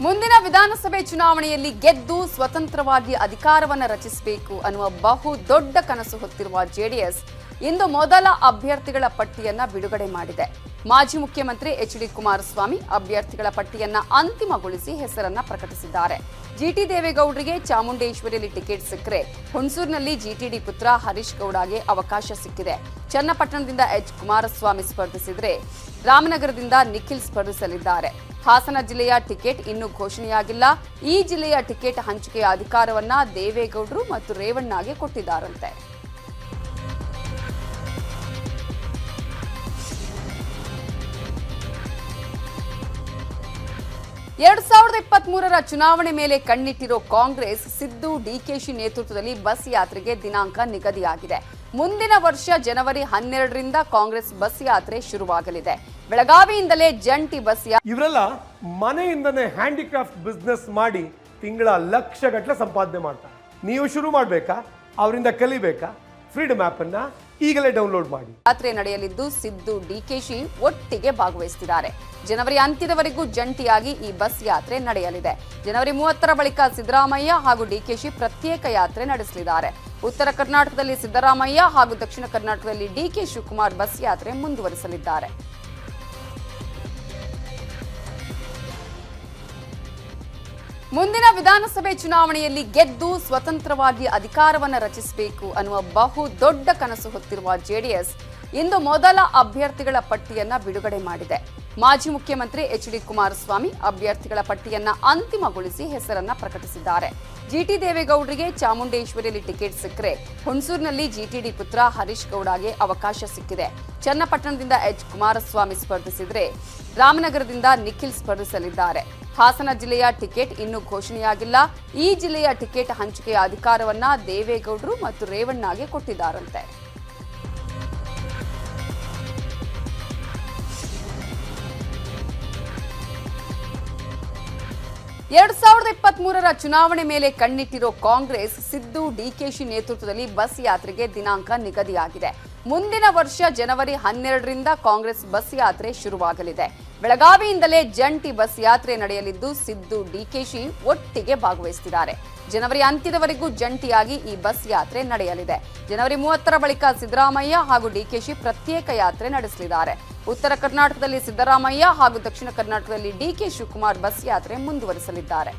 ಮುಂದಿನ ವಿಧಾನಸಭೆ ಚುನಾವಣೆಯಲ್ಲಿ ಗೆದ್ದು ಸ್ವತಂತ್ರವಾಗಿ ಅಧಿಕಾರವನ್ನು ರಚಿಸಬೇಕು ಅನ್ನುವ ಬಹು ದೊಡ್ಡ ಕನಸು ಹೊತ್ತಿರುವ ಜೆಡಿಎಸ್ ಇಂದು ಮೊದಲ ಅಭ್ಯರ್ಥಿಗಳ ಪಟ್ಟಿಯನ್ನ ಬಿಡುಗಡೆ ಮಾಡಿದೆ. ಮಾಜಿ ಮುಖ್ಯಮಂತ್ರಿ ಎಚ್.ಡಿ. ಕುಮಾರಸ್ವಾಮಿ ಅಭ್ಯರ್ಥಿಗಳ ಪಟ್ಟಿಯನ್ನ ಅಂತಿಮಗೊಳಿಸಿ ಹೆಸರನ್ನ ಪ್ರಕಟಿಸಿದ್ದಾರೆ. ಜಿಟಿ ದೇವೇಗೌಡರಿಗೆ ಚಾಮುಂಡೇಶ್ವರಿಯಲ್ಲಿ ಟಿಕೆಟ್ ಸಿಕ್ಕರೆ ಹುಣಸೂರಿನಲ್ಲಿ ಜಿಟಿಡಿ ಪುತ್ರ ಹರೀಶ್ ಗೌಡಗೆ ಅವಕಾಶ ಸಿಕ್ಕಿದೆ. ಚನ್ನಪಟ್ಟಣದಿಂದ ಎಚ್ ಕುಮಾರಸ್ವಾಮಿ ಸ್ಪರ್ಧಿಸಿದರೆ ರಾಮನಗರದಿಂದ ನಿಖಿಲ್ ಸ್ಪರ್ಧಿಸಲಿದ್ದಾರೆ. ಹಾಸನ ಜಿಲ್ಲೆಯ ಟಿಕೆಟ್ ಇನ್ನೂ ಘೋಷಣೆಯಾಗಿಲ್ಲ. ಈ ಜಿಲ್ಲೆಯ ಟಿಕೆಟ್ ಹಂಚಿಕೆಯ ಅಧಿಕಾರವನ್ನ ದೇವೇಗೌಡರು ಮತ್ತು ರೇವಣ್ಣಗೆ ಕೊಟ್ಟಿದ್ದಾರಂತೆ. ಎರಡ್ 2023ರ ಚುನಾವಣೆ ಮೇಲೆ ಕಣ್ಣಿಟ್ಟಿರೋ ಕಾಂಗ್ರೆಸ್ ಸಿದ್ದು ಡಿಕೆಶಿ ನೇತೃತ್ವದಲ್ಲಿ ಬಸ್ ಯಾತ್ರೆಗೆ ದಿನಾಂಕ ನಿಗದಿಯಾಗಿದೆ. ಮುಂದಿನ ವರ್ಷ ಜನವರಿ 12ರಿಂದ ಕಾಂಗ್ರೆಸ್ ಬಸ್ ಯಾತ್ರೆ ಶುರುವಾಗಲಿದೆ. ಬೆಳಗಾವಿಯಿಂದಲೇ ಜಂಟಿ ಬಸ್ ಇವರೆಲ್ಲ ಮನೆಯಿಂದನೇ ಹ್ಯಾಂಡಿಕ್ರಾಫ್ಟ್ ಬಿಸ್ನೆಸ್ ಮಾಡಿ ತಿಂಗಳ ಲಕ್ಷಗಟ್ಟಲೆ ಸಂಪಾದನೆ ಮಾಡ್ತಾರೆ. ನೀವು ಶುರು ಮಾಡಬೇಕಾ? ಅವರಿಂದ ಕಲಿಬೇಕಾ? ಫ್ರೀಡಮ್ ಆಪ್ ಅನ್ನ ಈಗಲೇ ಡೌನ್ಲೋಡ್ ಮಾಡಿ. ಯಾತ್ರೆ ನಡೆಯಲಿದ್ದು ಸಿದ್ದು ಡಿಕೆಶಿ ಒಟ್ಟಿಗೆ ಭಾಗವಹಿಸುತ್ತಿದ್ದಾರೆ. ಜನವರಿ ಅಂತ್ಯದವರೆಗೂ ಜಂಟಿಯಾಗಿ ಈ ಬಸ್ ಯಾತ್ರೆ ನಡೆಯಲಿದೆ. ಜನವರಿ 30ರ ಬಳಿಕ ಸಿದ್ದರಾಮಯ್ಯ ಹಾಗೂ ಡಿಕೆಶಿ ಪ್ರತ್ಯೇಕ ಯಾತ್ರೆ ನಡೆಸಲಿದ್ದಾರೆ. ಉತ್ತರ ಕರ್ನಾಟಕದಲ್ಲಿ ಸಿದ್ದರಾಮಯ್ಯ ಹಾಗೂ ದಕ್ಷಿಣ ಕರ್ನಾಟಕದಲ್ಲಿ ಡಿಕೆ ಶಿವಕುಮಾರ್ ಬಸ್ ಯಾತ್ರೆ ಮುಂದುವರಿಸಲಿದ್ದಾರೆ. ಮುಂದಿನ ವಿಧಾನಸಭೆ ಚುನಾವಣೆಯಲ್ಲಿ ಗೆದ್ದು ಸ್ವತಂತ್ರವಾಗಿ ಅಧಿಕಾರವನ್ನು ರಚಿಸಬೇಕು ಅನ್ನುವ ಬಹು ದೊಡ್ಡ ಕನಸು ಹೊತ್ತಿರುವ ಜೆಡಿಎಸ್ ಇಂದು ಮೊದಲ ಅಭ್ಯರ್ಥಿಗಳ ಪಟ್ಟಿಯನ್ನ ಬಿಡುಗಡೆ ಮಾಡಿದೆ. ಮಾಜಿ ಮುಖ್ಯಮಂತ್ರಿ ಎಚ್.ಡಿ. ಕುಮಾರಸ್ವಾಮಿ ಅಭ್ಯರ್ಥಿಗಳ ಪಟ್ಟಿಯನ್ನ ಅಂತಿಮಗೊಳಿಸಿ ಹೆಸರನ್ನ ಪ್ರಕಟಿಸಿದ್ದಾರೆ. ಜಿಟಿ ದೇವೇಗೌಡರಿಗೆ ಚಾಮುಂಡೇಶ್ವರಿಯಲ್ಲಿ ಟಿಕೆಟ್ ಸಿಕ್ಕರೆ ಹುಣಸೂರಿನಲ್ಲಿ ಜಿಟಿಡಿ ಪುತ್ರ ಹರೀಶ್ ಗೌಡಗೆ ಅವಕಾಶ ಸಿಕ್ಕಿದೆ. ಚನ್ನಪಟ್ಟಣದಿಂದ ಎಚ್ ಕುಮಾರಸ್ವಾಮಿ ಸ್ಪರ್ಧಿಸಿದರೆ ರಾಮನಗರದಿಂದ ನಿಖಿಲ್ ಸ್ಪರ್ಧಿಸಲಿದ್ದಾರೆ. ಹಾಸನ ಜಿಲ್ಲೆಯ ಟಿಕೆಟ್ ಇನ್ನೂ ಘೋಷಣೆಯಾಗಿಲ್ಲ. ಈ ಜಿಲ್ಲೆಯ ಟಿಕೆಟ್ ಹಂಚಿಕೆಯ ಅಧಿಕಾರವನ್ನ ದೇವೇಗೌಡರು ಮತ್ತು ರೇವಣ್ಣಗೆ ಕೊಟ್ಟಿದ್ದಾರಂತೆ. ಎರಡ್ 2023ರ ಚುನಾವಣೆ ಮೇಲೆ ಕಣ್ಣಿಟ್ಟಿರೋ ಕಾಂಗ್ರೆಸ್ ಸಿದ್ದು ಡಿಕೆಶಿ ನೇತೃತ್ವದಲ್ಲಿ ಬಸ್ ಯಾತ್ರೆಗೆ ದಿನಾಂಕ ನಿಗದಿಯಾಗಿದೆ. ಮುಂದಿನ ವರ್ಷ ಜನವರಿ 12ರಿಂದ ಕಾಂಗ್ರೆಸ್ ಬಸ್ ಯಾತ್ರೆ ಶುರುವಾಗಲಿದೆ. ಬೆಳಗಾವಿಯಿಂದಲೇ ಜಂಟಿ ಬಸ್ ಯಾತ್ರೆ ನಡೆಯಲಿದ್ದು ಸಿದ್ದು ಡಿಕೆಶಿ ಒಟ್ಟಿಗೆ ಭಾಗವಹಿಸುತ್ತಿದ್ದಾರೆ. ಜನವರಿ ಅಂತ್ಯದವರೆಗೂ ಜಂಟಿಯಾಗಿ ಈ ಬಸ್ ಯಾತ್ರೆ ನಡೆಯಲಿದೆ. ಜನವರಿ 30ರ ಬಳಿಕ ಸಿದ್ದರಾಮಯ್ಯ ಹಾಗೂ ಡಿಕೆಶಿ ಪ್ರತ್ಯೇಕ ಯಾತ್ರೆ ನಡೆಸಲಿದ್ದಾರೆ. ಉತ್ತರ ಕರ್ನಾಟಕದಲ್ಲಿ ಸಿದ್ದರಾಮಯ್ಯ ಹಾಗೂ ದಕ್ಷಿಣ ಕರ್ನಾಟಕದಲ್ಲಿ ಡಿಕೆ ಶಿವಕುಮಾರ್ ಬಸ್ ಯಾತ್ರೆ ಮುಂದುವರಿಸಲಿದ್ದಾರೆ.